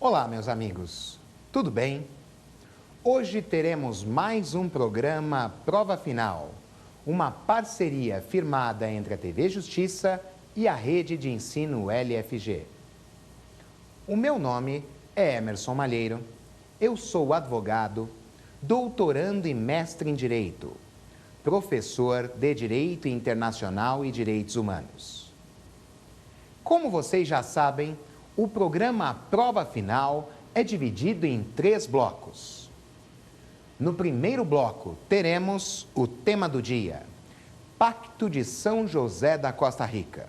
Olá, meus amigos, tudo bem? Hoje teremos mais um programa Prova Final, uma parceria firmada entre a TV Justiça e a Rede de Ensino LFG. O meu nome é Emerson Malheiro, eu sou advogado, doutorando e mestre em Direito, professor de Direito Internacional e Direitos Humanos. Como vocês já sabem, o programa Prova Final é dividido em 3 blocos. No primeiro bloco, teremos o tema do dia, Pacto de São José da Costa Rica.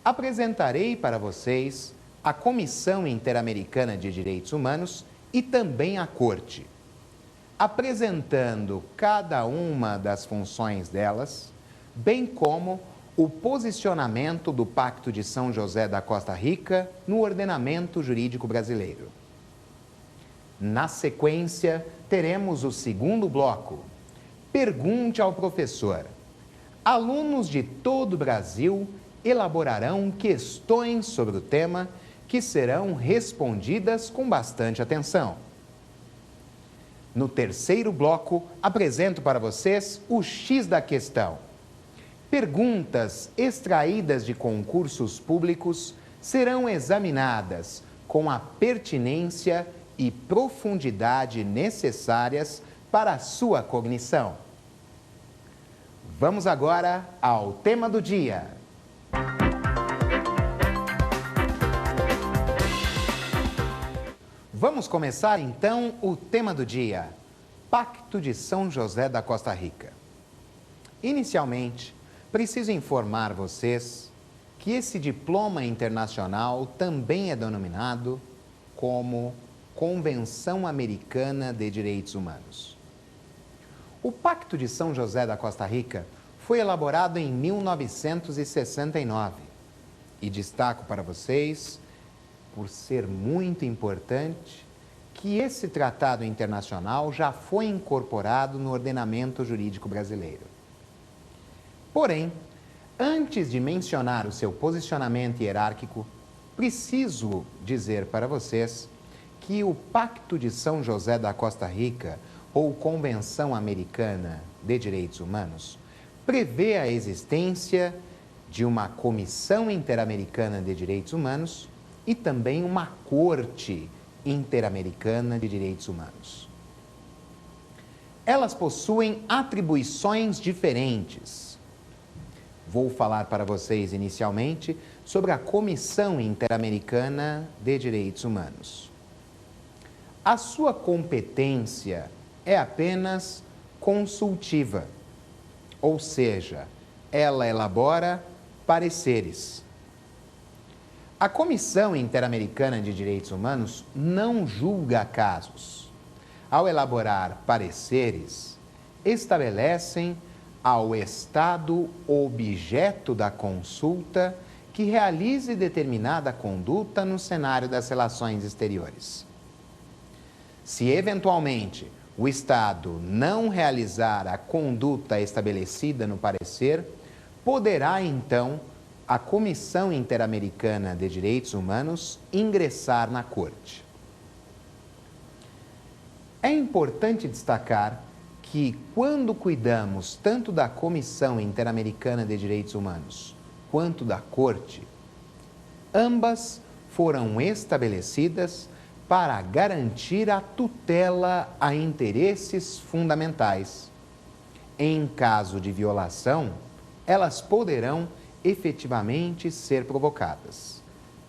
Apresentarei para vocês a Comissão Interamericana de Direitos Humanos e também a Corte, apresentando cada uma das funções delas, bem como o posicionamento do Pacto de São José da Costa Rica no ordenamento jurídico brasileiro. Na sequência, teremos o segundo bloco, Pergunte ao Professor. Alunos de todo o Brasil elaborarão questões sobre o tema que serão respondidas com bastante atenção. No terceiro bloco, apresento para vocês o X da questão. Perguntas extraídas de concursos públicos serão examinadas com a pertinência e profundidade necessárias para a sua cognição. Vamos agora ao tema do dia. Vamos começar então o tema do dia, Pacto de São José da Costa Rica. Inicialmente, preciso informar vocês que esse diploma internacional também é denominado como Convenção Americana de Direitos Humanos. O Pacto de São José da Costa Rica foi elaborado em 1969 e destaco para vocês, por ser muito importante, que esse tratado internacional já foi incorporado no ordenamento jurídico brasileiro. Porém, antes de mencionar o seu posicionamento hierárquico, preciso dizer para vocês que o Pacto de São José da Costa Rica, ou Convenção Americana de Direitos Humanos, prevê a existência de uma Comissão Interamericana de Direitos Humanos e também uma Corte Interamericana de Direitos Humanos. Elas possuem atribuições diferentes. Vou falar para vocês inicialmente sobre a Comissão Interamericana de Direitos Humanos. A sua competência é apenas consultiva, ou seja, ela elabora pareceres. A Comissão Interamericana de Direitos Humanos não julga casos. Ao elaborar pareceres, estabelecem ao Estado objeto da consulta que realize determinada conduta no cenário das relações exteriores. Se, eventualmente, o Estado não realizar a conduta estabelecida no parecer, poderá, então, a Comissão Interamericana de Direitos Humanos ingressar na Corte. É importante destacar que, quando cuidamos tanto da Comissão Interamericana de Direitos Humanos quanto da Corte, ambas foram estabelecidas para garantir a tutela a interesses fundamentais. Em caso de violação, elas poderão efetivamente ser provocadas,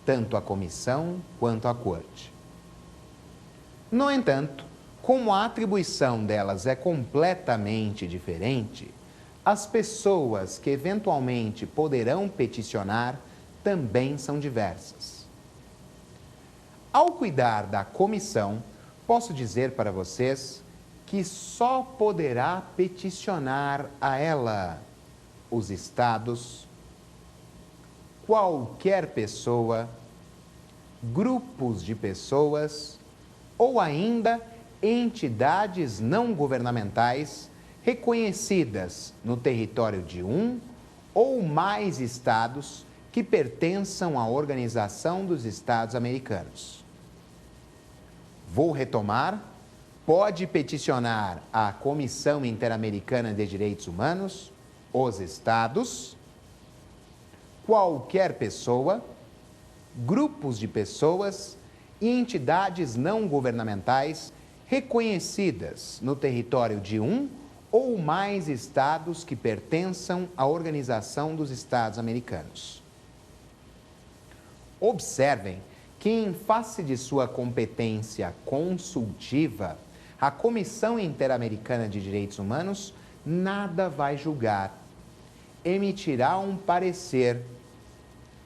tanto a Comissão quanto a Corte. No entanto, como a atribuição delas é completamente diferente, as pessoas que eventualmente poderão peticionar também são diversas. Ao cuidar da comissão, posso dizer para vocês que só poderá peticionar a ela os estados, qualquer pessoa, grupos de pessoas ou ainda entidades não governamentais reconhecidas no território de um ou mais estados que pertençam à Organização dos Estados Americanos. Vou retomar. Pode peticionar a Comissão Interamericana de Direitos Humanos, os estados, qualquer pessoa, grupos de pessoas e entidades não governamentais reconhecidas no território de um ou mais estados que pertençam à Organização dos Estados Americanos. Observem que, em face de sua competência consultiva, a Comissão Interamericana de Direitos Humanos nada vai julgar. Emitirá um parecer,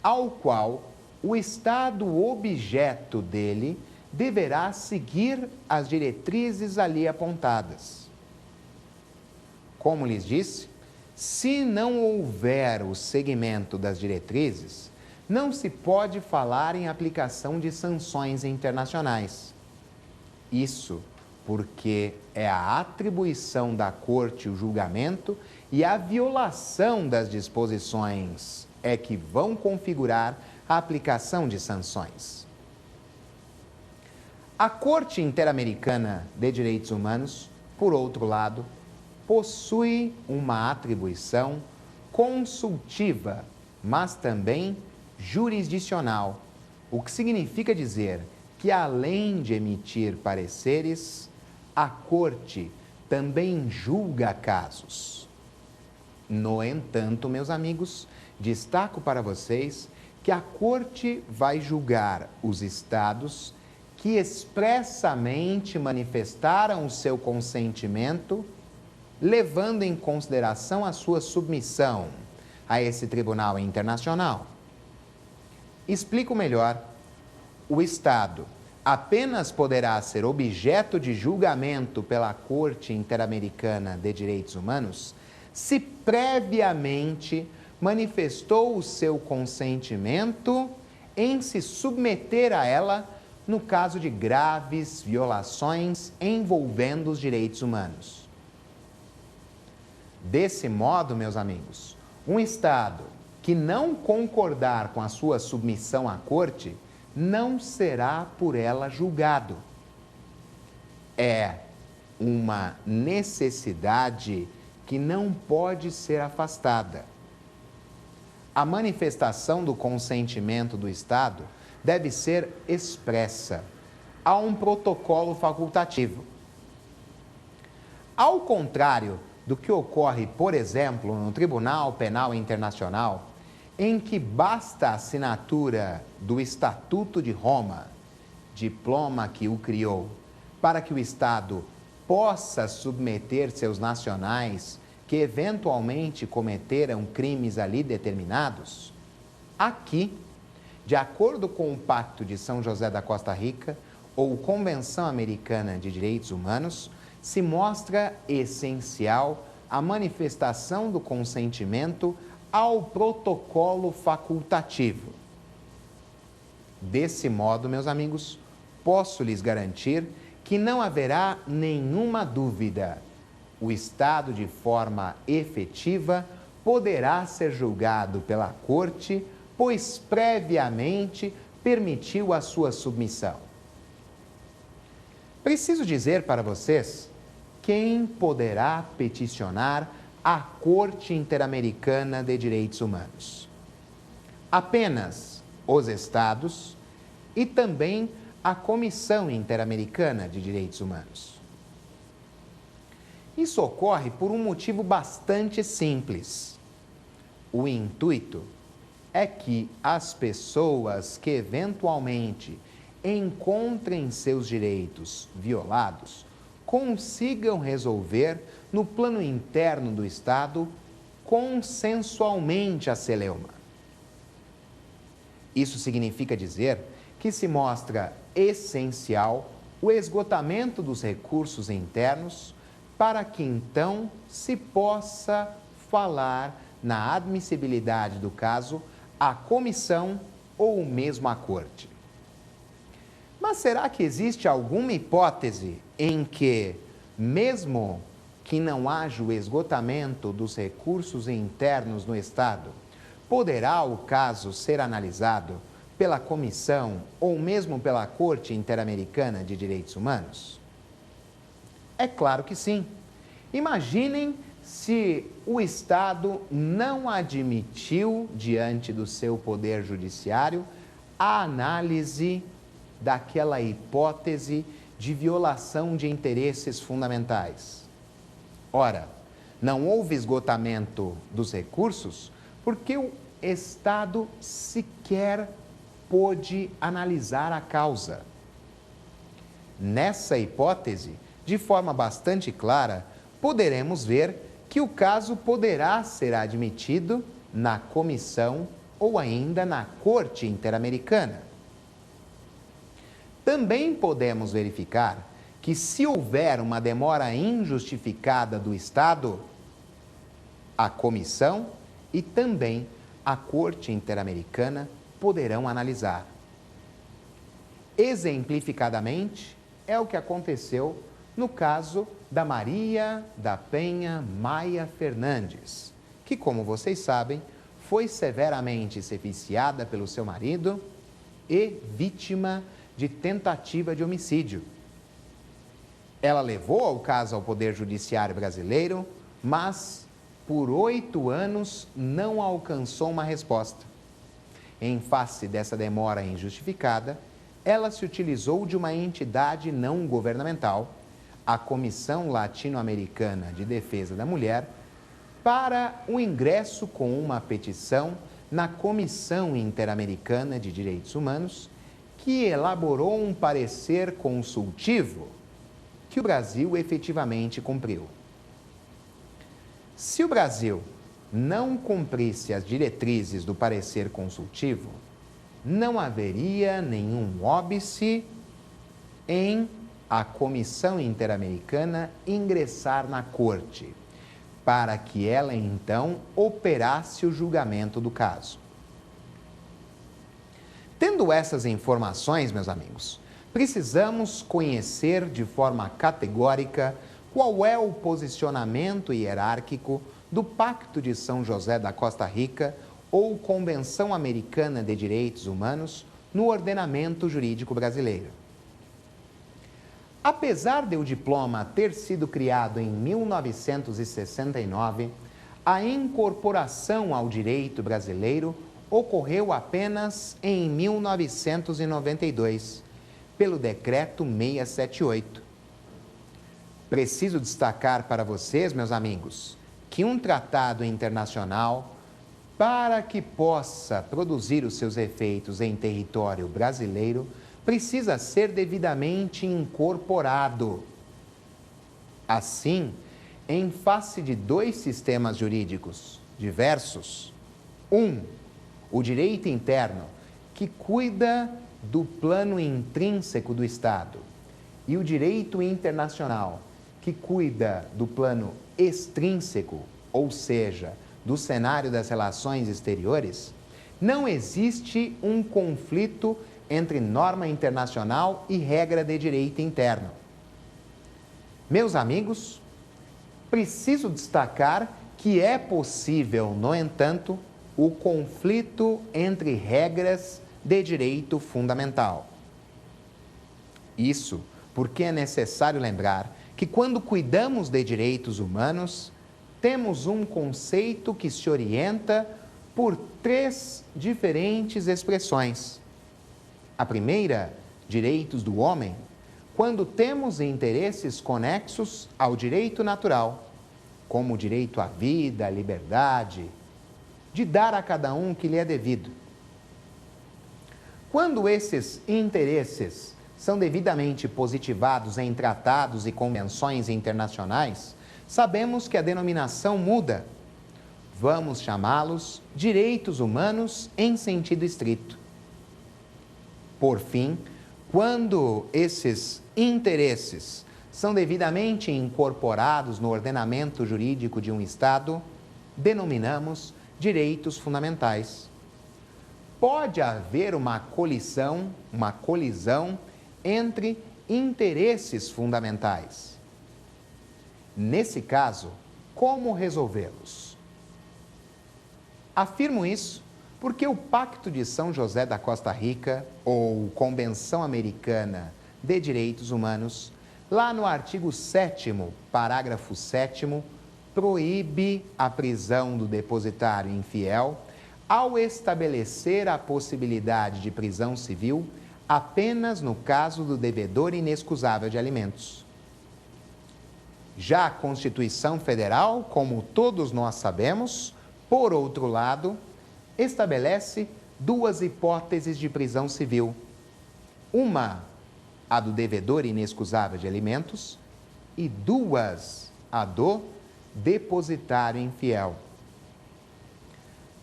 ao qual o Estado objeto dele deverá seguir as diretrizes ali apontadas. Como lhes disse, se não houver o seguimento das diretrizes, não se pode falar em aplicação de sanções internacionais. Isso porque é a atribuição da Corte o julgamento e a violação das disposições é que vão configurar a aplicação de sanções. A Corte Interamericana de Direitos Humanos, por outro lado, possui uma atribuição consultiva, mas também jurisdicional, o que significa dizer que, além de emitir pareceres, a Corte também julga casos. No entanto, meus amigos, destaco para vocês que a Corte vai julgar os estados que expressamente manifestaram o seu consentimento, levando em consideração a sua submissão a esse tribunal internacional. Explico melhor. O Estado apenas poderá ser objeto de julgamento pela Corte Interamericana de Direitos Humanos se previamente manifestou o seu consentimento em se submeter a ela no caso de graves violações envolvendo os direitos humanos. Desse modo, meus amigos, um Estado que não concordar com a sua submissão à Corte não será por ela julgado. É uma necessidade que não pode ser afastada. A manifestação do consentimento do Estado deve ser expressa. Há um protocolo facultativo. Ao contrário do que ocorre, por exemplo, no Tribunal Penal Internacional, em que basta a assinatura do Estatuto de Roma, diploma que o criou, para que o Estado possa submeter seus nacionais que eventualmente cometeram crimes ali determinados, aqui, de acordo com o Pacto de São José da Costa Rica ou Convenção Americana de Direitos Humanos, se mostra essencial a manifestação do consentimento ao protocolo facultativo. Desse modo, meus amigos, posso lhes garantir que não haverá nenhuma dúvida. O Estado, de forma efetiva, poderá ser julgado pela Corte, pois previamente permitiu a sua submissão. Preciso dizer para vocês quem poderá peticionar a Corte Interamericana de Direitos Humanos. Apenas os estados e também a Comissão Interamericana de Direitos Humanos. Isso ocorre por um motivo bastante simples. O intuito é que as pessoas que eventualmente encontrem seus direitos violados consigam resolver no plano interno do Estado consensualmente a celeuma. Isso significa dizer que se mostra essencial o esgotamento dos recursos internos para que então se possa falar na admissibilidade do caso à comissão ou mesmo à Corte. Mas será que existe alguma hipótese em que, mesmo que não haja o esgotamento dos recursos internos no Estado, poderá o caso ser analisado pela Comissão ou mesmo pela Corte Interamericana de Direitos Humanos? É claro que sim. Imaginem se o Estado não admitiu, diante do seu poder judiciário, a análise daquela hipótese de violação de interesses fundamentais. Ora, não houve esgotamento dos recursos porque o Estado sequer pôde analisar a causa. Nessa hipótese, de forma bastante clara, poderemos ver que o caso poderá ser admitido na comissão ou ainda na Corte Interamericana. Também podemos verificar que, se houver uma demora injustificada do Estado, a comissão e também a Corte Interamericana poderão analisar. Exemplificadamente, é o que aconteceu no caso da Maria da Penha Maia Fernandes, que, como vocês sabem, foi severamente sequestrada pelo seu marido e vítima de tentativa de homicídio. Ela levou o caso ao Poder Judiciário brasileiro, mas por 8 anos não alcançou uma resposta. Em face dessa demora injustificada, ela se utilizou de uma entidade não governamental, a Comissão Latino-Americana de Defesa da Mulher, para o ingresso com uma petição na Comissão Interamericana de Direitos Humanos, que elaborou um parecer consultivo que o Brasil efetivamente cumpriu. Se o Brasil não cumprisse as diretrizes do parecer consultivo, não haveria nenhum óbice em a Comissão Interamericana ingressar na Corte, para que ela então operasse o julgamento do caso. Tendo essas informações, meus amigos, precisamos conhecer de forma categórica qual é o posicionamento hierárquico do Pacto de São José da Costa Rica ou Convenção Americana de Direitos Humanos no ordenamento jurídico brasileiro. Apesar de o diploma ter sido criado em 1969, a incorporação ao direito brasileiro ocorreu apenas em 1992, pelo Decreto 678. Preciso destacar para vocês, meus amigos, que um tratado internacional, para que possa produzir os seus efeitos em território brasileiro, precisa ser devidamente incorporado. Assim, em face de 2 sistemas jurídicos diversos, o direito interno, que cuida do plano intrínseco do Estado, e o direito internacional, que cuida do plano extrínseco, ou seja, do cenário das relações exteriores, não existe um conflito entre norma internacional e regra de direito interno. Meus amigos, preciso destacar que é possível, no entanto, o conflito entre regras de direito fundamental. Isso porque é necessário lembrar que, quando cuidamos de direitos humanos, temos um conceito que se orienta por 3 diferentes expressões. A primeira, direitos do homem, quando temos interesses conexos ao direito natural, como o direito à vida, à liberdade, de dar a cada um o que lhe é devido. Quando esses interesses são devidamente positivados em tratados e convenções internacionais, sabemos que a denominação muda. Vamos chamá-los direitos humanos em sentido estrito. Por fim, quando esses interesses são devidamente incorporados no ordenamento jurídico de um Estado, denominamos direitos fundamentais. Pode haver uma colisão entre interesses fundamentais. Nesse caso, como resolvê-los? Afirmo isso Porque o Pacto de São José da Costa Rica, ou Convenção Americana de Direitos Humanos, lá no artigo 7º, parágrafo 7º, proíbe a prisão do depositário infiel ao estabelecer a possibilidade de prisão civil apenas no caso do devedor inexcusável de alimentos. Já a Constituição Federal, como todos nós sabemos, por outro lado, estabelece duas hipóteses de prisão civil. Uma, a do devedor inexcusável de alimentos, e duas, a do depositário infiel.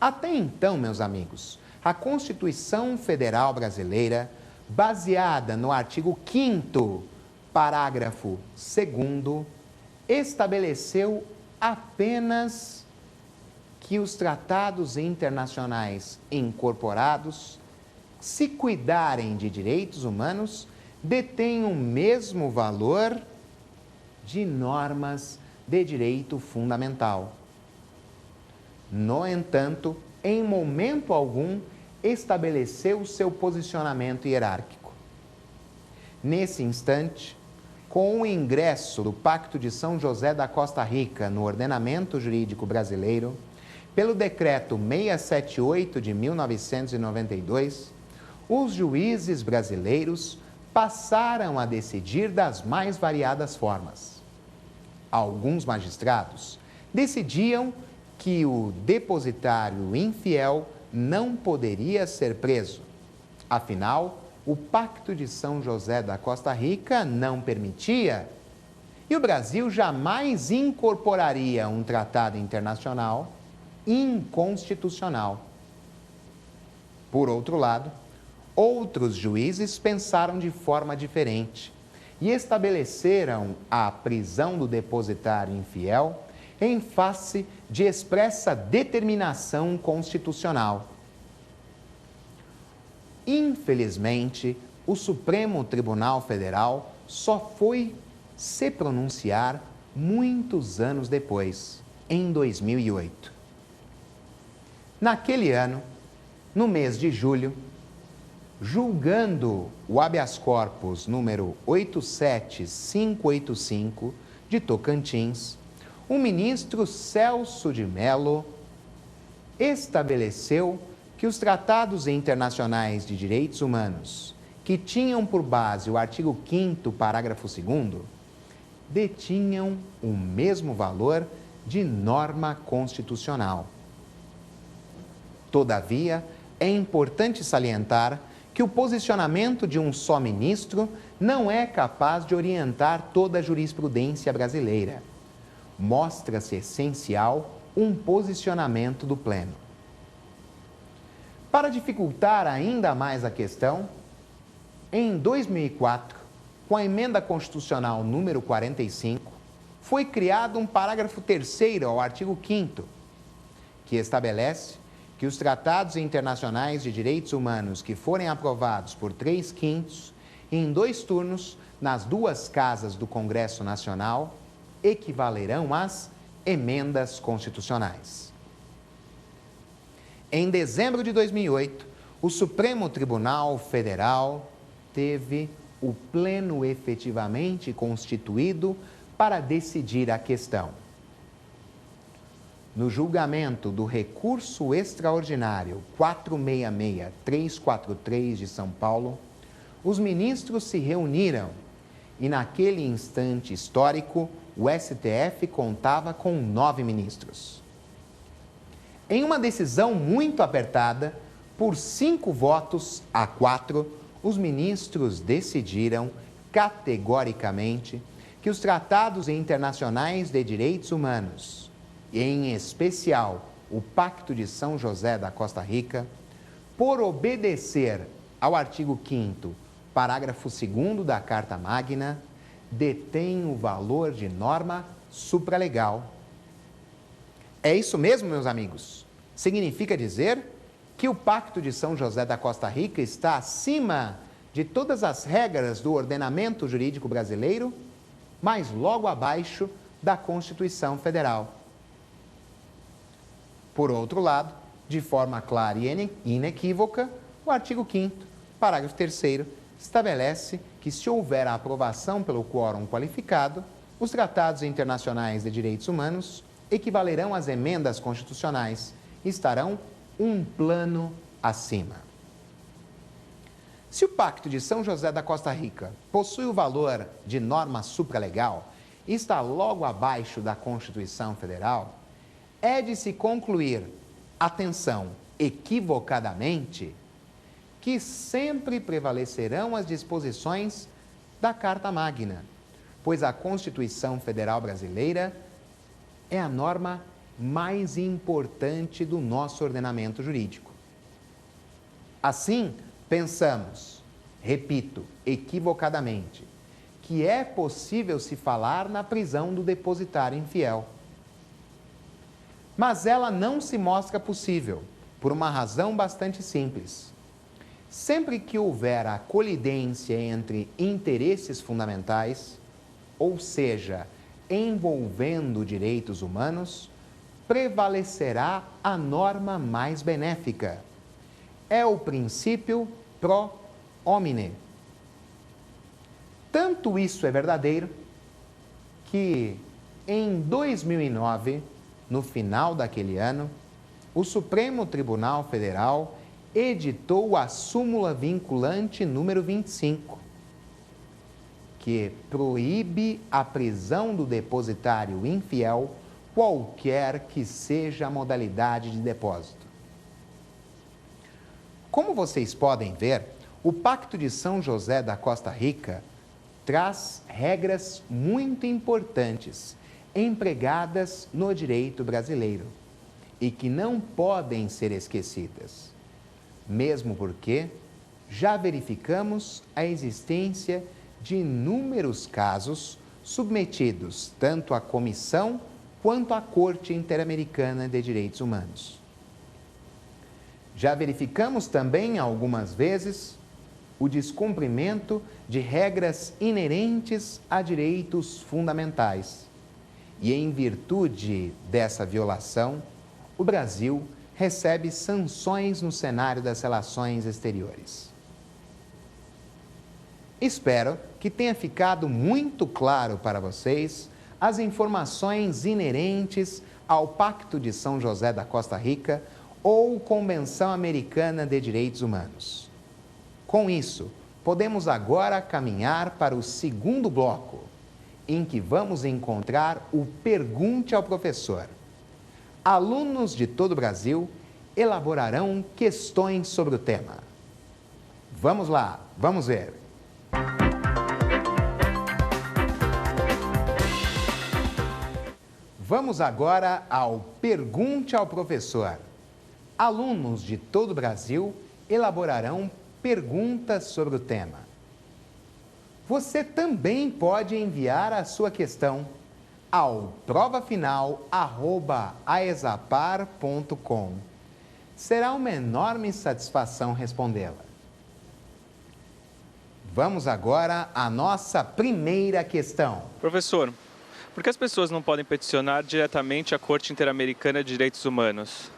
Até então, meus amigos, a Constituição Federal Brasileira, baseada no artigo 5º, parágrafo 2º, estabeleceu apenas que os tratados internacionais incorporados, se cuidarem de direitos humanos, detêm o mesmo valor de normas de direito fundamental. No entanto, em momento algum, estabeleceu seu posicionamento hierárquico. Nesse instante, com o ingresso do Pacto de São José da Costa Rica no ordenamento jurídico brasileiro, pelo Decreto 678 de 1992, os juízes brasileiros passaram a decidir das mais variadas formas. Alguns magistrados decidiam que o depositário infiel não poderia ser preso. Afinal, o Pacto de São José da Costa Rica não permitia, e o Brasil jamais incorporaria um tratado internacional inconstitucional. Por outro lado, outros juízes pensaram de forma diferente e estabeleceram a prisão do depositário infiel em face de expressa determinação constitucional. Infelizmente, o Supremo Tribunal Federal só foi se pronunciar muitos anos depois, em 2008. Naquele ano, no mês de julho, julgando o habeas corpus número 87585 de Tocantins, o ministro Celso de Mello estabeleceu que os tratados internacionais de direitos humanos, que tinham por base o artigo 5º, parágrafo 2º, detinham o mesmo valor de norma constitucional. Todavia, é importante salientar que o posicionamento de um só ministro não é capaz de orientar toda a jurisprudência brasileira. Mostra-se essencial um posicionamento do Pleno. Para dificultar ainda mais a questão, em 2004, com a Emenda Constitucional número 45, foi criado um parágrafo 3º ao artigo 5º, que estabelece que os tratados internacionais de direitos humanos que forem aprovados por 3/5 em 2 turnos nas 2 casas do Congresso Nacional equivalerão às emendas constitucionais. Em dezembro de 2008, o Supremo Tribunal Federal teve o Pleno efetivamente constituído para decidir a questão. No julgamento do recurso extraordinário 466343 de São Paulo, os ministros se reuniram e, naquele instante histórico, o STF contava com 9 ministros. Em uma decisão muito apertada, por 5 votos a 4, os ministros decidiram categoricamente que os tratados internacionais de direitos humanos, e em especial o Pacto de São José da Costa Rica, por obedecer ao artigo 5º, parágrafo 2º da Carta Magna, detém o valor de norma supralegal. É isso mesmo, meus amigos? Significa dizer que o Pacto de São José da Costa Rica está acima de todas as regras do ordenamento jurídico brasileiro, mas logo abaixo da Constituição Federal. Por outro lado, De forma clara e inequívoca, o artigo 5º, parágrafo 3º, estabelece que, se houver a aprovação pelo quórum qualificado, os tratados internacionais de direitos humanos equivalerão às emendas constitucionais e estarão um plano acima. Se o Pacto de São José da Costa Rica possui o valor de norma supralegal e está logo abaixo da Constituição Federal, é de se concluir, atenção, equivocadamente, que sempre prevalecerão as disposições da Carta Magna, pois a Constituição Federal Brasileira é a norma mais importante do nosso ordenamento jurídico. Assim, pensamos, repito, equivocadamente, que é possível se falar na prisão do depositário infiel. Mas ela não se mostra possível, por uma razão bastante simples. Sempre que houver a colidência entre interesses fundamentais, ou seja, envolvendo direitos humanos, prevalecerá a norma mais benéfica. É o princípio pro homine. Tanto isso é verdadeiro que, em 2009, no final daquele ano, o Supremo Tribunal Federal editou a súmula vinculante número 25, que proíbe a prisão do depositário infiel, qualquer que seja a modalidade de depósito. Como vocês podem ver, o Pacto de São José da Costa Rica traz regras muito importantes empregadas no direito brasileiro e que não podem ser esquecidas, mesmo porque já verificamos a existência de inúmeros casos submetidos tanto à Comissão quanto à Corte Interamericana de Direitos Humanos. Já verificamos também algumas vezes o descumprimento de regras inerentes a direitos fundamentais. E, em virtude dessa violação, o Brasil recebe sanções no cenário das relações exteriores. Espero que tenha ficado muito claro para vocês as informações inerentes ao Pacto de São José da Costa Rica ou Convenção Americana de Direitos Humanos. Com isso, podemos agora caminhar para o segundo bloco, em que vamos encontrar o Pergunte ao Professor. Alunos de todo o Brasil elaborarão questões sobre o tema. Vamos lá, vamos ver. Vamos agora ao Pergunte ao Professor. Alunos de todo o Brasil elaborarão perguntas sobre o tema. Você também pode enviar a sua questão ao provafinal@aesapar.com. Será uma enorme satisfação respondê-la. Vamos agora à nossa primeira questão. Professor, por que as pessoas não podem peticionar diretamente à Corte Interamericana de Direitos Humanos?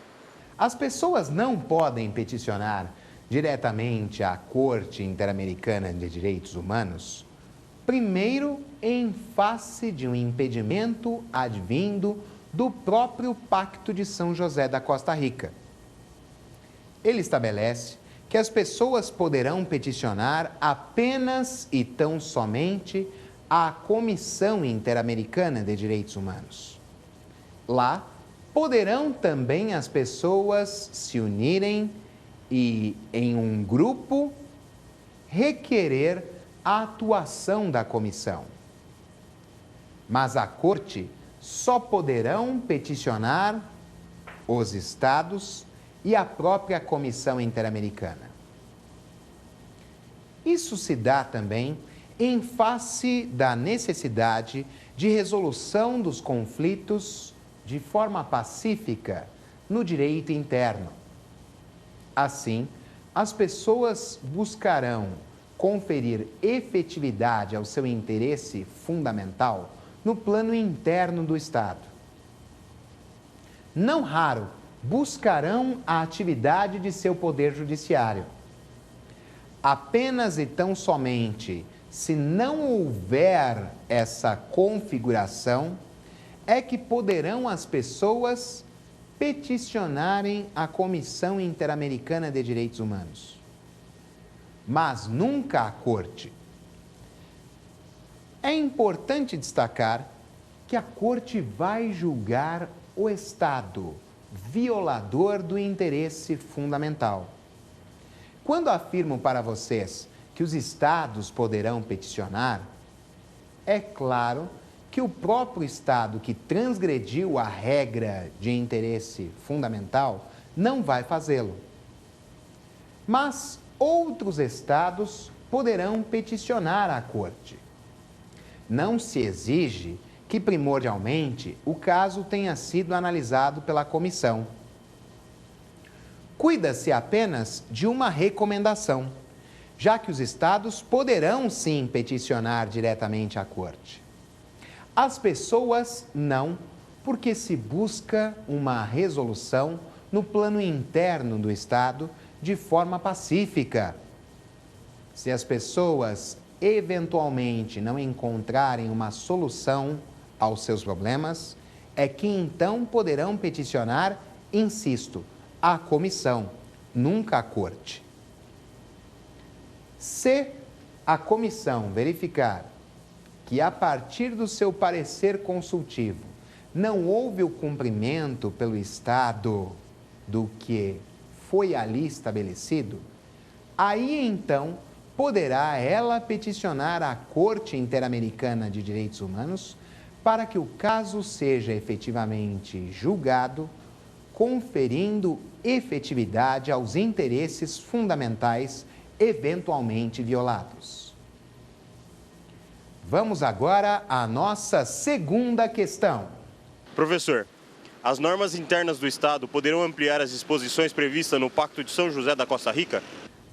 As pessoas não podem peticionar diretamente à Corte Interamericana de Direitos Humanos, primeiro, em face de um impedimento advindo do próprio Pacto de São José da Costa Rica. Ele estabelece que as pessoas poderão peticionar apenas e tão somente à Comissão Interamericana de Direitos Humanos. Lá, poderão também as pessoas se unirem e, em um grupo, requerer a atuação da comissão. Mas a Corte só poderão peticionar os estados e a própria Comissão Interamericana. Isso se dá também em face da necessidade de resolução dos conflitos de forma pacífica no direito interno. Assim, as pessoas buscarão conferir efetividade ao seu interesse fundamental no plano interno do Estado. Não raro, buscarão a atividade de seu poder judiciário. Apenas e tão somente se não houver essa configuração, é que poderão as pessoas peticionarem a Comissão Interamericana de Direitos Humanos, mas nunca a Corte. É importante destacar que a Corte vai julgar o Estado violador do interesse fundamental. Quando afirmo para vocês que os Estados poderão peticionar, é claro que o próprio Estado que transgrediu a regra de interesse fundamental não vai fazê-lo. Mas outros Estados poderão peticionar à Corte. Não se exige que, primordialmente, o caso tenha sido analisado pela comissão. Cuida-se apenas de uma recomendação, já que os Estados poderão sim peticionar diretamente à Corte. As pessoas não, porque se busca uma resolução no plano interno do Estado de forma pacífica. Se as pessoas eventualmente não encontrarem uma solução aos seus problemas, é que então poderão peticionar, insisto, à comissão, nunca à Corte. Se a comissão verificar que, a partir do seu parecer consultivo, não houve o cumprimento pelo Estado do que foi ali estabelecido, aí então poderá ela peticionar à Corte Interamericana de Direitos Humanos para que o caso seja efetivamente julgado, conferindo efetividade aos interesses fundamentais eventualmente violados. Vamos agora à nossa segunda questão. Professor, as normas internas do Estado poderão ampliar as disposições previstas no Pacto de São José da Costa Rica?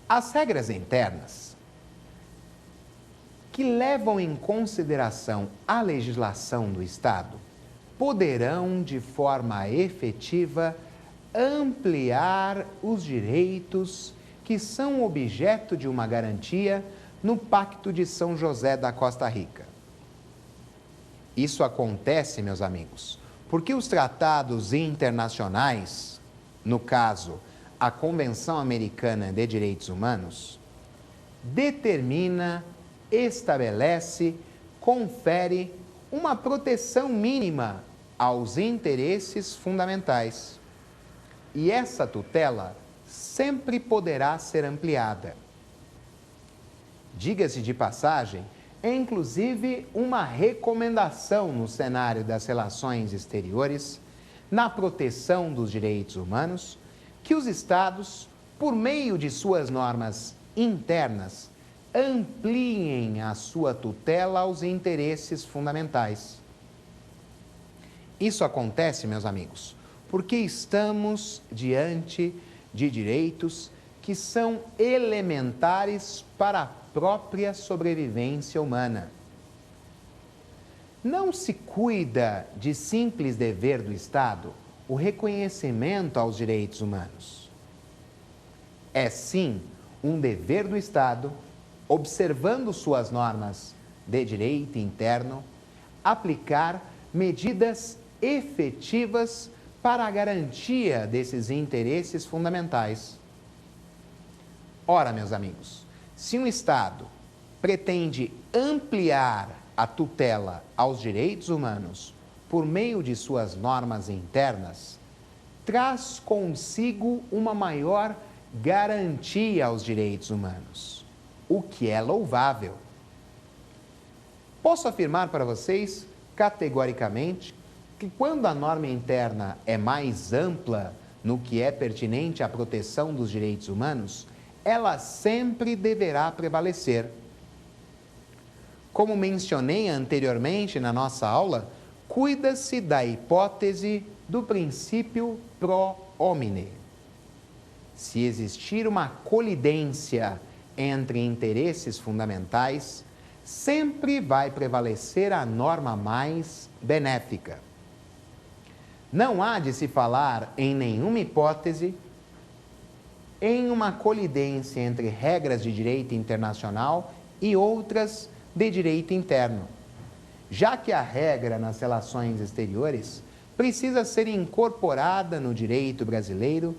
As regras internas que levam em consideração a legislação do Estado poderão, de forma efetiva, ampliar os direitos que são objeto de uma garantia no Pacto de São José da Costa Rica. Isso acontece, meus amigos, porque os tratados internacionais, no caso, a Convenção Americana de Direitos Humanos, determina, estabelece, confere uma proteção mínima aos interesses fundamentais. E essa tutela sempre poderá ser ampliada. Diga-se de passagem, é inclusive uma recomendação no cenário das relações exteriores, na proteção dos direitos humanos, que os Estados, por meio de suas normas internas, ampliem a sua tutela aos interesses fundamentais. Isso acontece, meus amigos, porque estamos diante de direitos que são elementares para a própria sobrevivência humana. Não se cuida de simples dever do Estado o reconhecimento aos direitos humanos. É sim um dever do Estado, observando suas normas de direito interno, aplicar medidas efetivas para a garantia desses interesses fundamentais. Ora, meus amigos, se um Estado pretende ampliar a tutela aos direitos humanos por meio de suas normas internas, traz consigo uma maior garantia aos direitos humanos, o que é louvável. Posso afirmar para vocês, categoricamente, que quando a norma interna é mais ampla no que é pertinente à proteção dos direitos humanos, ela sempre deverá prevalecer. Como mencionei anteriormente na nossa aula, cuida-se da hipótese do princípio pro homine. Se existir uma colidência entre interesses fundamentais, sempre vai prevalecer a norma mais benéfica. Não há de se falar em nenhuma hipótese em uma colidência entre regras de direito internacional e outras de direito interno, já que a regra nas relações exteriores precisa ser incorporada no direito brasileiro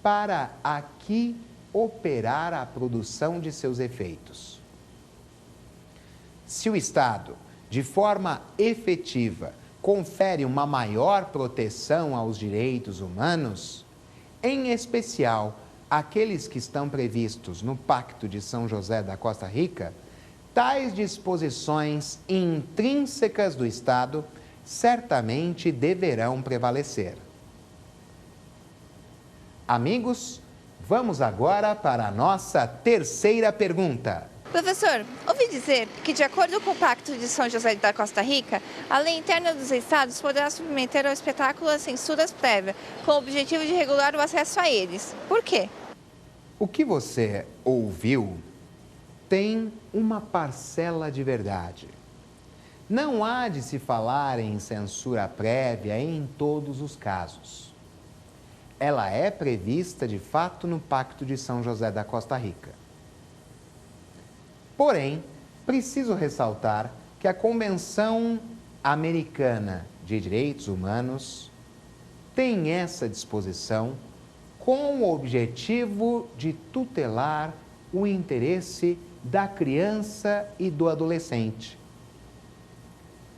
para aqui operar a produção de seus efeitos. Se o Estado, de forma efetiva, confere uma maior proteção aos direitos humanos, em especial aqueles que estão previstos no Pacto de São José da Costa Rica, tais disposições intrínsecas do Estado certamente deverão prevalecer. Amigos, vamos agora para a nossa terceira pergunta. Professor, ouvi dizer que, de acordo com o Pacto de São José da Costa Rica, a lei interna dos estados poderá submeter ao espetáculo as censuras prévias, com o objetivo de regular o acesso a eles. Por quê? O que você ouviu tem uma parcela de verdade. Não há de se falar em censura prévia em todos os casos. Ela é prevista, de fato, no Pacto de São José da Costa Rica. Porém, preciso ressaltar que a Convenção Americana de Direitos Humanos tem essa disposição com o objetivo de tutelar o interesse da criança e do adolescente.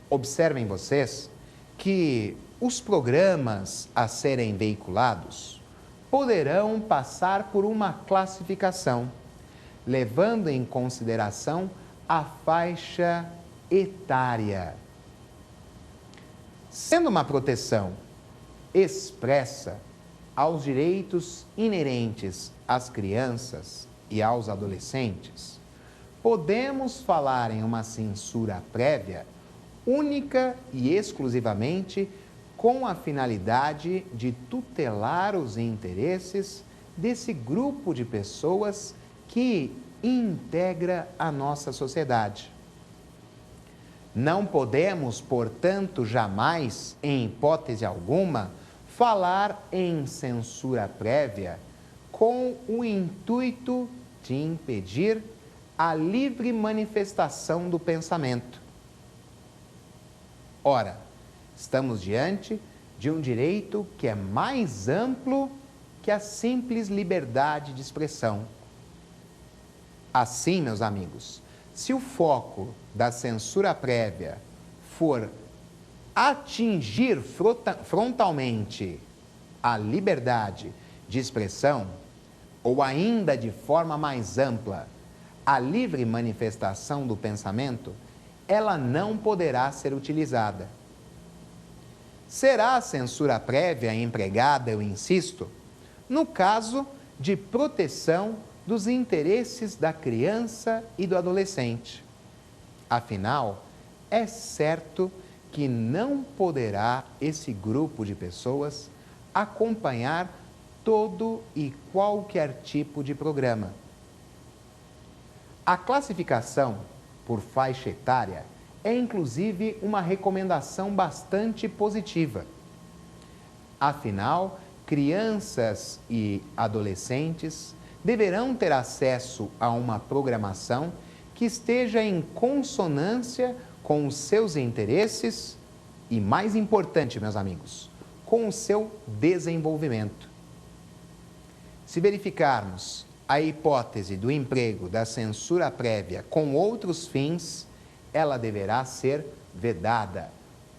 Observem vocês que os programas a serem veiculados poderão passar por uma classificação, levando em consideração a faixa etária. Sendo uma proteção expressa aos direitos inerentes às crianças e aos adolescentes, podemos falar em uma censura prévia única e exclusivamente com a finalidade de tutelar os interesses desse grupo de pessoas que integra a nossa sociedade. Não podemos, portanto, jamais, em hipótese alguma, falar em censura prévia com o intuito de impedir a livre manifestação do pensamento. Ora, estamos diante de um direito que é mais amplo que a simples liberdade de expressão. Assim, meus amigos, se o foco da censura prévia for atingir frontalmente a liberdade de expressão, ou ainda de forma mais ampla, a livre manifestação do pensamento, ela não poderá ser utilizada. Será a censura prévia empregada, eu insisto, no caso de proteção dos interesses da criança e do adolescente. Afinal, é certo que não poderá esse grupo de pessoas acompanhar todo e qualquer tipo de programa. A classificação por faixa etária é inclusive uma recomendação bastante positiva. Afinal, crianças e adolescentes deverão ter acesso a uma programação que esteja em consonância com os seus interesses e, mais importante, meus amigos, com o seu desenvolvimento. Se verificarmos a hipótese do emprego da censura prévia com outros fins, ela deverá ser vedada,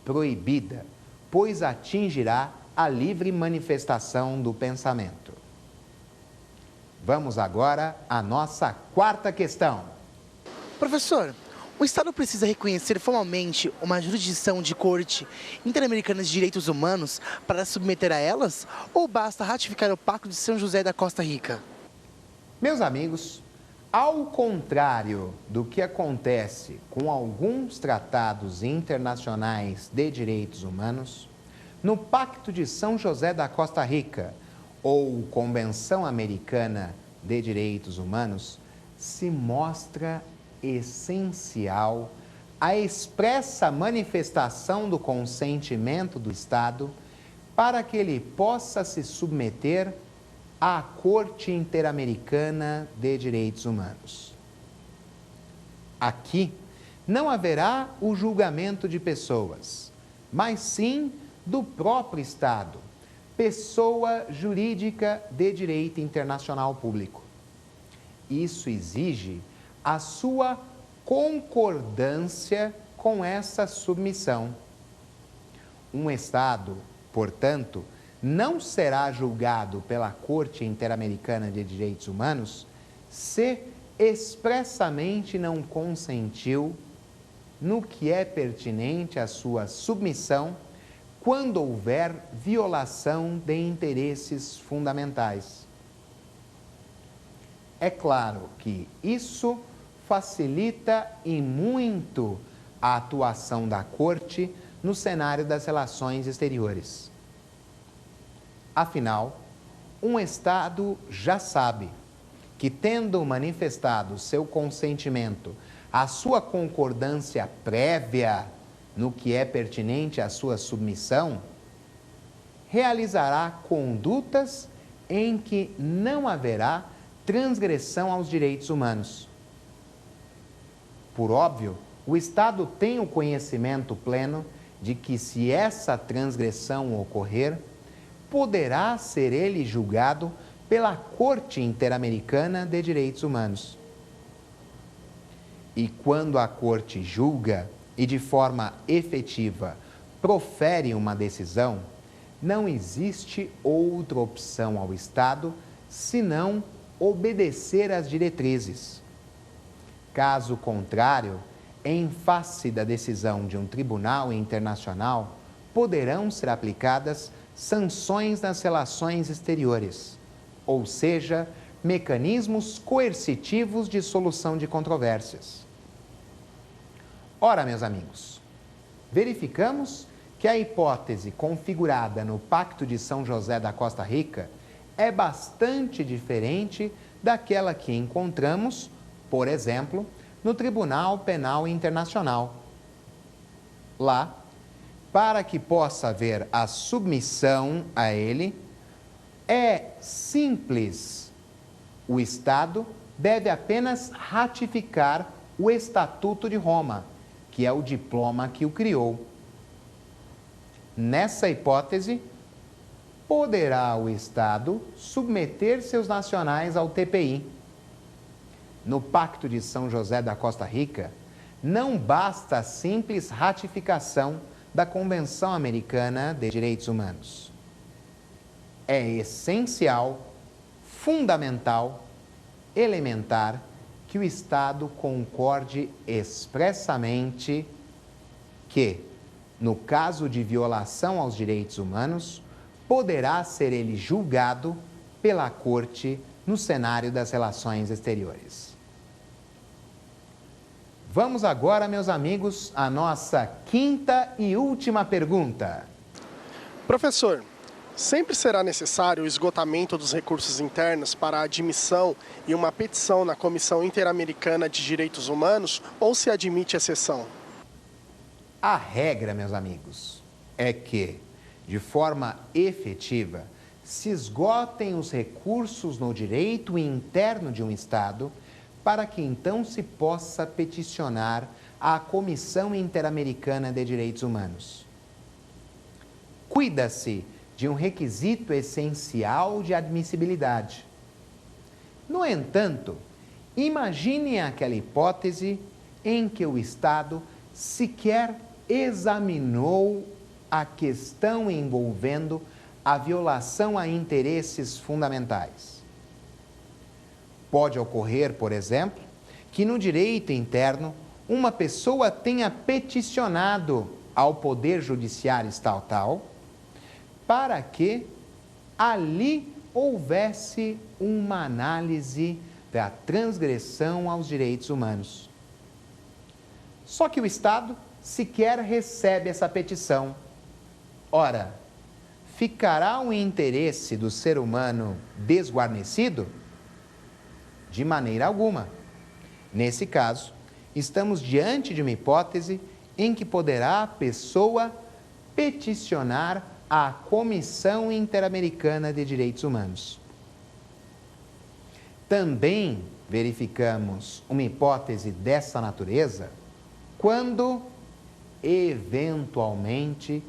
proibida, pois atingirá a livre manifestação do pensamento. Vamos agora à nossa quarta questão. Professor, o Estado precisa reconhecer formalmente uma jurisdição de Corte Interamericana de Direitos Humanos para submeter a elas, ou basta ratificar o Pacto de São José da Costa Rica? Meus amigos, ao contrário do que acontece com alguns tratados internacionais de direitos humanos, no Pacto de São José da Costa Rica, ou Convenção Americana de Direitos Humanos, se mostra essencial a expressa manifestação do consentimento do Estado para que ele possa se submeter à Corte Interamericana de Direitos Humanos. Aqui não haverá o julgamento de pessoas, mas sim do próprio Estado, pessoa jurídica de direito internacional público. Isso exige a sua concordância com essa submissão. Um Estado, portanto, não será julgado pela Corte Interamericana de Direitos Humanos se expressamente não consentiu no que é pertinente à sua submissão quando houver violação de interesses fundamentais. É claro que isso facilita e muito a atuação da Corte no cenário das relações exteriores. Afinal, um Estado já sabe que, tendo manifestado seu consentimento, a sua concordância prévia no que é pertinente à sua submissão, realizará condutas em que não haverá transgressão aos direitos humanos. Por óbvio, o Estado tem o conhecimento pleno de que, se essa transgressão ocorrer, poderá ser ele julgado pela Corte Interamericana de Direitos Humanos. E quando a Corte julga e de forma efetiva profere uma decisão, não existe outra opção ao Estado senão obedecer às diretrizes. Caso contrário, em face da decisão de um tribunal internacional, poderão ser aplicadas sanções nas relações exteriores, ou seja, mecanismos coercitivos de solução de controvérsias. Ora, meus amigos, verificamos que a hipótese configurada no Pacto de São José da Costa Rica é bastante diferente daquela que encontramos, por exemplo, no Tribunal Penal Internacional. Lá, para que possa haver a submissão a ele, é simples. O Estado deve apenas ratificar o Estatuto de Roma, que é o diploma que o criou. Nessa hipótese, poderá o Estado submeter seus nacionais ao TPI. No Pacto de São José da Costa Rica, não basta a simples ratificação da Convenção Americana de Direitos Humanos. É essencial, fundamental, elementar, que o Estado concorde expressamente que, no caso de violação aos direitos humanos, poderá ser ele julgado pela Corte no cenário das relações exteriores. Vamos agora, meus amigos, à nossa quinta e última pergunta. Professor, sempre será necessário o esgotamento dos recursos internos para a admissão e uma petição na Comissão Interamericana de Direitos Humanos, ou se admite exceção? A regra, meus amigos, é que, de forma efetiva, se esgotem os recursos no direito interno de um Estado, para que então se possa peticionar à Comissão Interamericana de Direitos Humanos. Cuida-se de um requisito essencial de admissibilidade. No entanto, imagine aquela hipótese em que o Estado sequer examinou a questão envolvendo a violação a interesses fundamentais. Pode ocorrer, por exemplo, que no direito interno uma pessoa tenha peticionado ao Poder Judiciário estatal para que ali houvesse uma análise da transgressão aos direitos humanos. Só que o Estado sequer recebe essa petição. Ora, ficará o interesse do ser humano desguarnecido? De maneira alguma. Nesse caso, estamos diante de uma hipótese em que poderá a pessoa peticionar a Comissão Interamericana de Direitos Humanos. Também verificamos uma hipótese dessa natureza quando, eventualmente,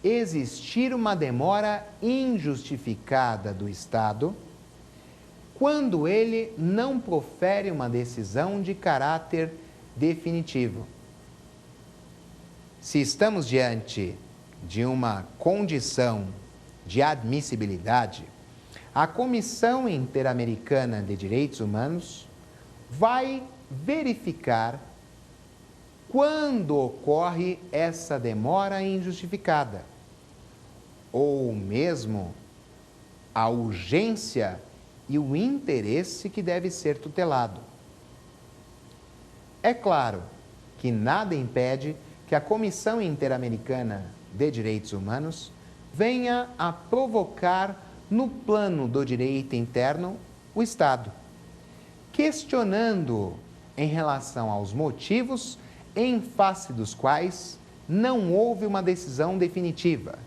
existir uma demora injustificada do Estado, quando ele não profere uma decisão de caráter definitivo. Se estamos diante de uma condição de admissibilidade, a Comissão Interamericana de Direitos Humanos vai verificar quando ocorre essa demora injustificada, ou mesmo a urgência e o interesse que deve ser tutelado. É claro que nada impede que a Comissão Interamericana de Direitos Humanos venha a provocar no plano do direito interno o Estado, questionando em relação aos motivos em face dos quais não houve uma decisão definitiva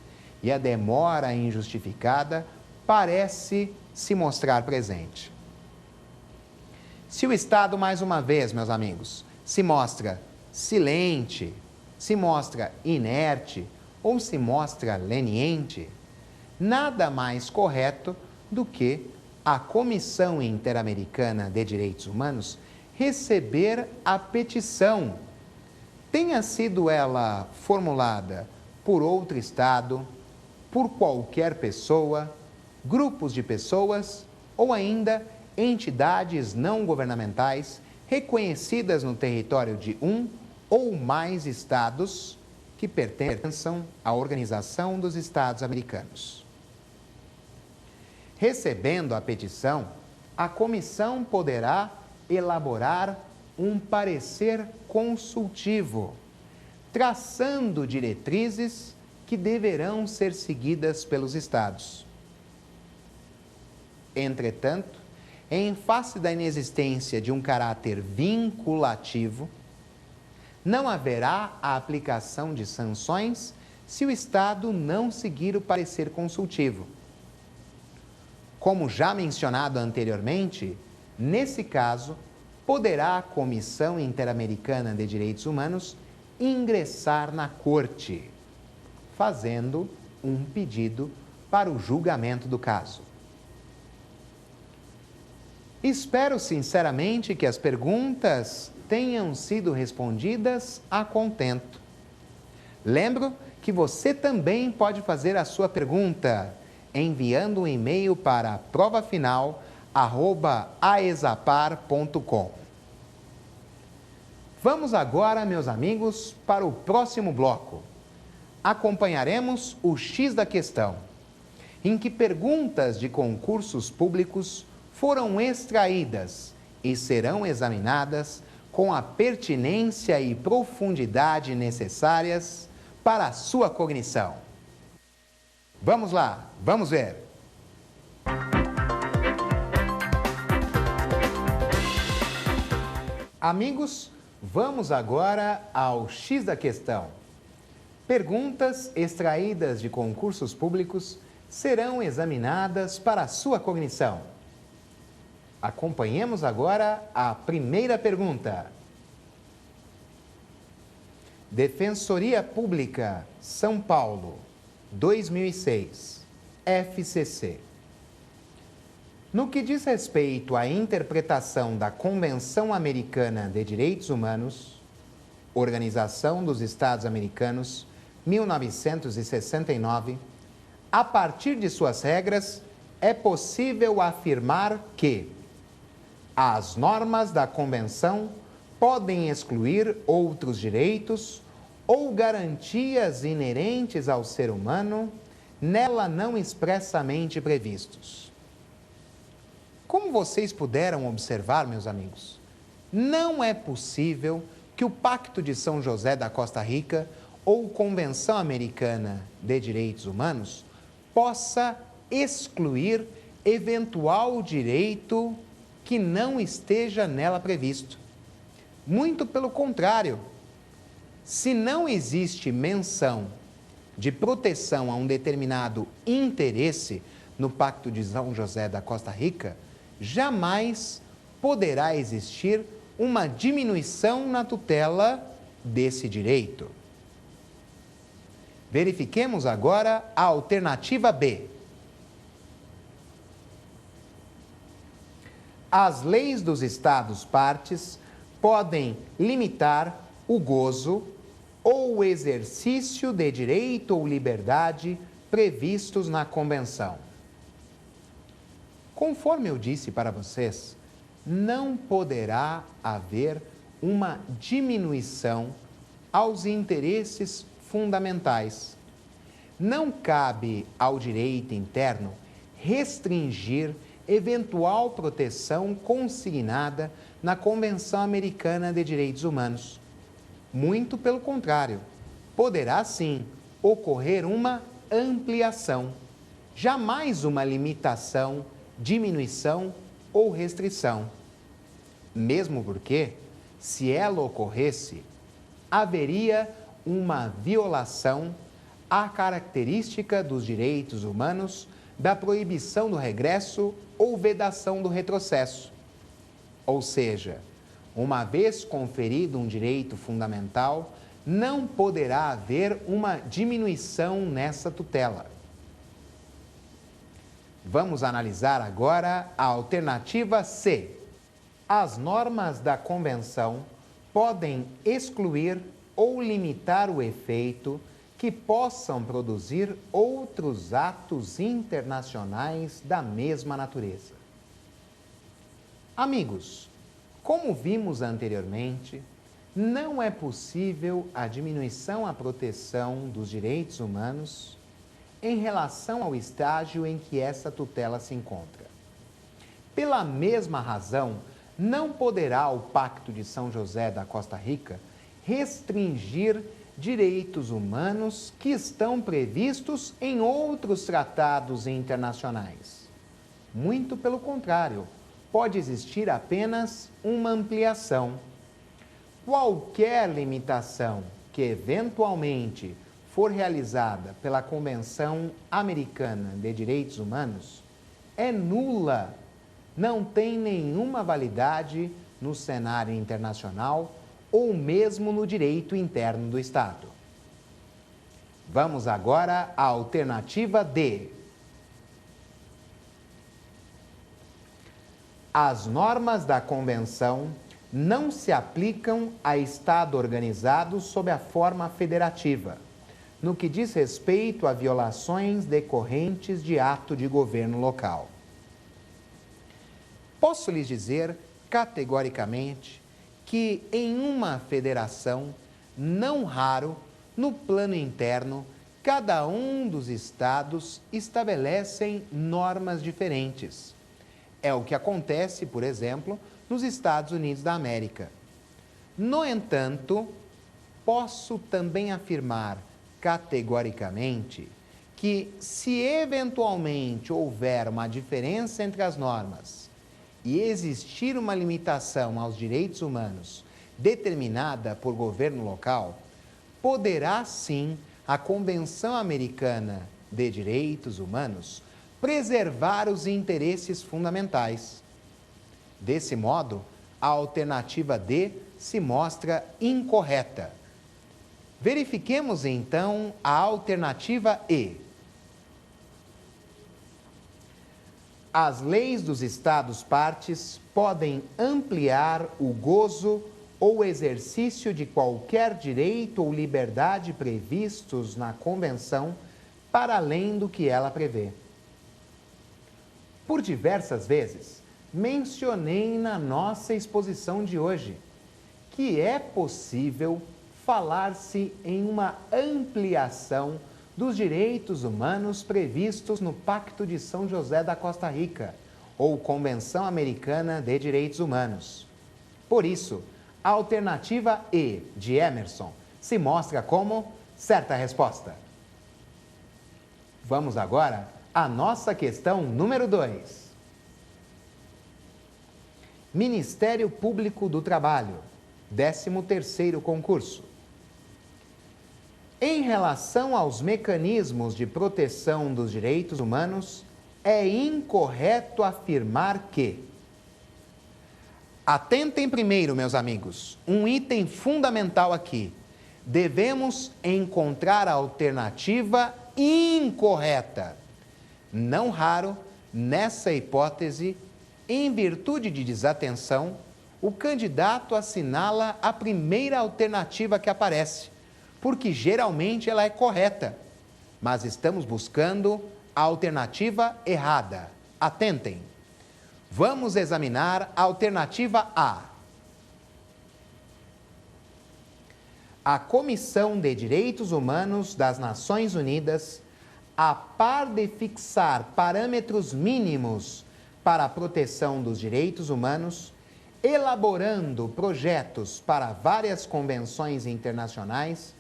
e a demora injustificada parece se mostrar presente. Se o Estado, mais uma vez, meus amigos, se mostra silente, se mostra inerte ou se mostra leniente, nada mais correto do que a Comissão Interamericana de Direitos Humanos receber a petição, tenha sido ela formulada por outro Estado, por qualquer pessoa, grupos de pessoas ou ainda entidades não governamentais reconhecidas no território de um ou mais estados que pertençam à Organização dos Estados Americanos. Recebendo a petição, a comissão poderá elaborar um parecer consultivo, traçando diretrizes que deverão ser seguidas pelos estados. Entretanto, em face da inexistência de um caráter vinculativo, não haverá a aplicação de sanções se o Estado não seguir o parecer consultivo. Como já mencionado anteriormente, nesse caso, poderá a Comissão Interamericana de Direitos Humanos ingressar na Corte, fazendo um pedido para o julgamento do caso. Espero sinceramente que as perguntas tenham sido respondidas a contento. Lembro que você também pode fazer a sua pergunta enviando um e-mail para provafinal@aexapar.com. Vamos agora, meus amigos, para o próximo bloco. Acompanharemos o X da questão, em que perguntas de concursos públicos foram extraídas e serão examinadas com a pertinência e profundidade necessárias para a sua cognição. Vamos lá, vamos ver. Amigos, vamos agora ao X da questão. Perguntas extraídas de concursos públicos serão examinadas para a sua cognição. Acompanhemos agora a primeira pergunta. Defensoria Pública, São Paulo, 2006, FCC. No que diz respeito à interpretação da Convenção Americana de Direitos Humanos, Organização dos Estados Americanos, 1969, a partir de suas regras, é possível afirmar que as normas da Convenção podem excluir outros direitos ou garantias inerentes ao ser humano, nela não expressamente previstos. Como vocês puderam observar, meus amigos, não é possível que o Pacto de São José da Costa Rica ou Convenção Americana de Direitos Humanos possa excluir eventual direito que não esteja nela previsto. Muito pelo contrário, se não existe menção de proteção a um determinado interesse no Pacto de São José da Costa Rica, jamais poderá existir uma diminuição na tutela desse direito. Verifiquemos agora a alternativa B. As leis dos Estados partes podem limitar o gozo ou o exercício de direito ou liberdade previstos na Convenção. Conforme eu disse para vocês, não poderá haver uma diminuição aos interesses fundamentais. Não cabe ao direito interno restringir eventual proteção consignada na Convenção Americana de Direitos Humanos. Muito pelo contrário, poderá sim ocorrer uma ampliação, jamais uma limitação, diminuição ou restrição. Mesmo porque, se ela ocorresse, haveria uma violação à característica dos direitos humanos da proibição do regresso ou vedação do retrocesso. Ou seja, uma vez conferido um direito fundamental, não poderá haver uma diminuição nessa tutela. Vamos analisar agora a alternativa C. As normas da Convenção podem excluir ou limitar o efeito que possam produzir outros atos internacionais da mesma natureza. Amigos, como vimos anteriormente, não é possível a diminuição à proteção dos direitos humanos em relação ao estágio em que essa tutela se encontra. Pela mesma razão, não poderá o Pacto de São José da Costa Rica restringir direitos humanos que estão previstos em outros tratados internacionais. Muito pelo contrário, pode existir apenas uma ampliação. Qualquer limitação que eventualmente for realizada pela Convenção Americana de Direitos Humanos é nula, não tem nenhuma validade no cenário internacional ou mesmo no direito interno do Estado. Vamos agora à alternativa D. As normas da Convenção não se aplicam a Estado organizado sob a forma federativa, no que diz respeito a violações decorrentes de ato de governo local. Posso lhes dizer categoricamente que em uma federação, não raro, no plano interno, cada um dos estados estabelecem normas diferentes. É o que acontece, por exemplo, nos Estados Unidos da América. No entanto, posso também afirmar categoricamente que, se eventualmente houver uma diferença entre as normas e existir uma limitação aos direitos humanos determinada por governo local, poderá sim a Convenção Americana de Direitos Humanos preservar os interesses fundamentais. Desse modo, a alternativa D se mostra incorreta. Verifiquemos então a alternativa E. As leis dos Estados partes podem ampliar o gozo ou exercício de qualquer direito ou liberdade previstos na Convenção para além do que ela prevê. Por diversas vezes, mencionei na nossa exposição de hoje que é possível falar-se em uma ampliação dos direitos humanos previstos no Pacto de São José da Costa Rica, ou Convenção Americana de Direitos Humanos. Por isso, a alternativa E, de Emerson, se mostra como certa resposta. Vamos agora à nossa questão número 2. Ministério Público do Trabalho, 13º concurso. Em relação aos mecanismos de proteção dos direitos humanos, é incorreto afirmar que... Atentem primeiro, meus amigos, um item fundamental aqui. Devemos encontrar a alternativa incorreta. Não raro, nessa hipótese, em virtude de desatenção, o candidato assinala a primeira alternativa que aparece, porque geralmente ela é correta, mas estamos buscando a alternativa errada. Atentem. Vamos examinar a alternativa A. A Comissão de Direitos Humanos das Nações Unidas, a par de fixar parâmetros mínimos para a proteção dos direitos humanos, elaborando projetos para várias convenções internacionais,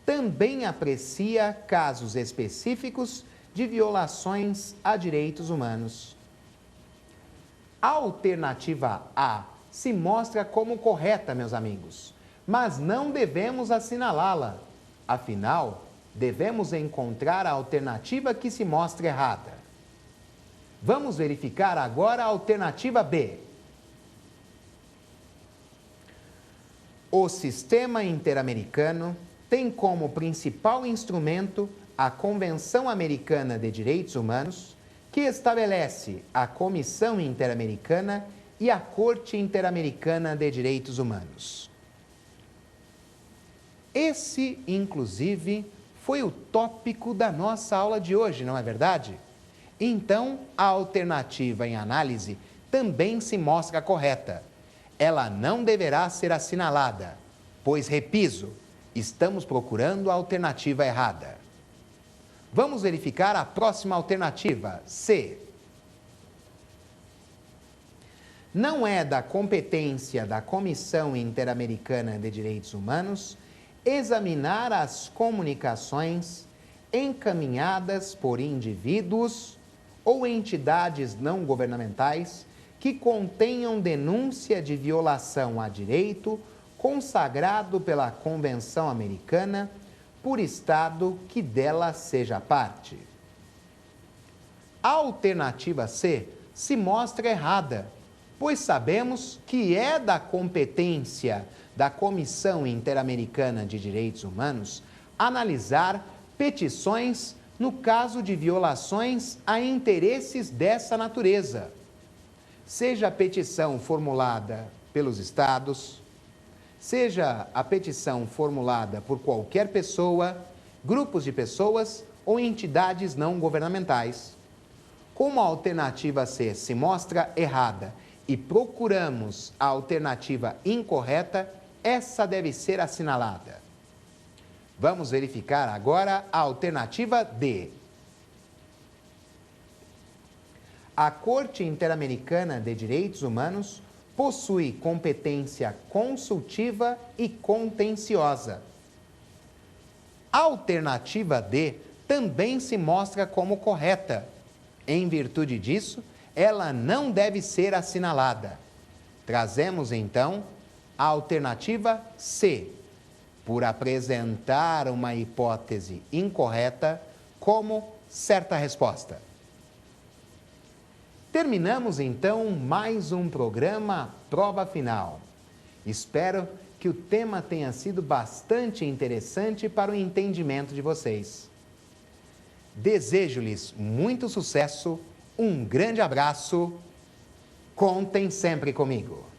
também aprecia casos específicos de violações a direitos humanos. A alternativa A se mostra como correta, meus amigos, mas não devemos assinalá-la. Afinal, devemos encontrar a alternativa que se mostra errada. Vamos verificar agora a alternativa B. O Sistema Interamericano tem como principal instrumento a Convenção Americana de Direitos Humanos, que estabelece a Comissão Interamericana e a Corte Interamericana de Direitos Humanos. Esse, inclusive, foi o tópico da nossa aula de hoje, não é verdade? Então, a alternativa em análise também se mostra correta. Ela não deverá ser assinalada, pois, repiso, estamos procurando a alternativa errada. Vamos verificar a próxima alternativa, C. Não é da competência da Comissão Interamericana de Direitos Humanos examinar as comunicações encaminhadas por indivíduos ou entidades não governamentais que contenham denúncia de violação a direito consagrado pela Convenção Americana por Estado que dela seja parte. A alternativa C se mostra errada, pois sabemos que é da competência da Comissão Interamericana de Direitos Humanos analisar petições no caso de violações a interesses dessa natureza, seja a petição formulada pelos Estados, seja a petição formulada por qualquer pessoa, grupos de pessoas ou entidades não governamentais. Como a alternativa C se mostra errada e procuramos a alternativa incorreta, essa deve ser assinalada. Vamos verificar agora a alternativa D. A Corte Interamericana de Direitos Humanos possui competência consultiva e contenciosa. A alternativa D também se mostra como correta. Em virtude disso, ela não deve ser assinalada. Trazemos, então, a alternativa C, por apresentar uma hipótese incorreta como certa resposta. Terminamos, então, mais um programa Prova Final. Espero que o tema tenha sido bastante interessante para o entendimento de vocês. Desejo-lhes muito sucesso, um grande abraço, contem sempre comigo.